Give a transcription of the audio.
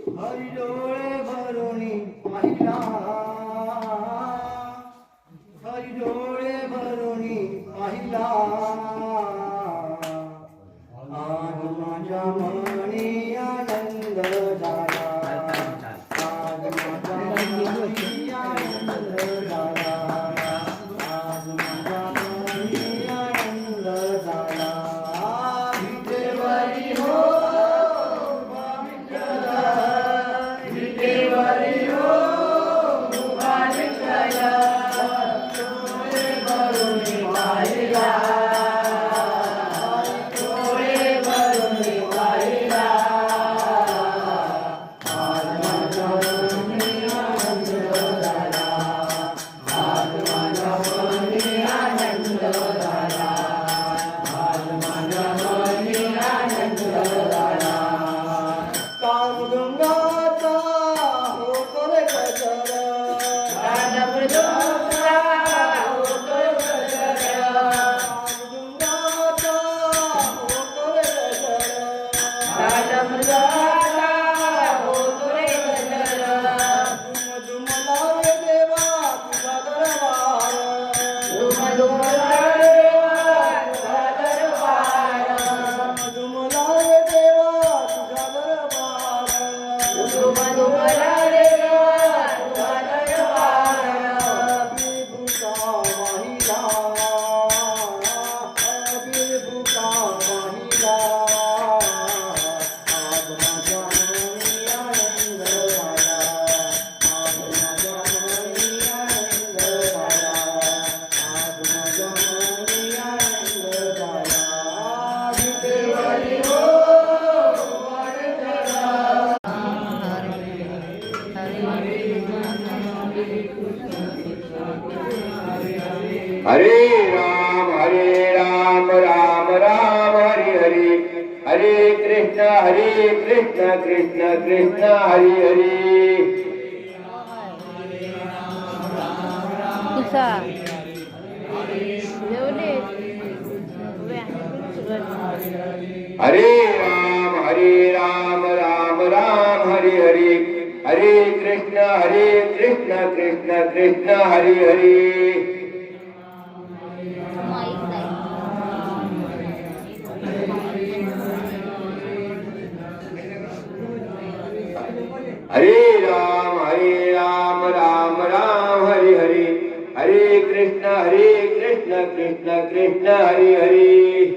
हरी डोळे भरुनी पाहिला, हरी डोळे भरुनी पाहिला, आज माझ्या मनी आनंद झाला, आज माझ्या मनी आनंद झाला, आज माझ्या मनी आनंद झाला. विटेवरी हो हरे राम राम राम हरे हरे, हरे कृष्ण कृष्ण कृष्ण हरे हरे. हरे राम राम राम हरे हरे, हरे कृष्ण कृष्ण कृष्ण हरे हरे. हरे राम राम राम हरे हरे, हरे कृष्ण कृष्ण कृष्ण हरे हरे.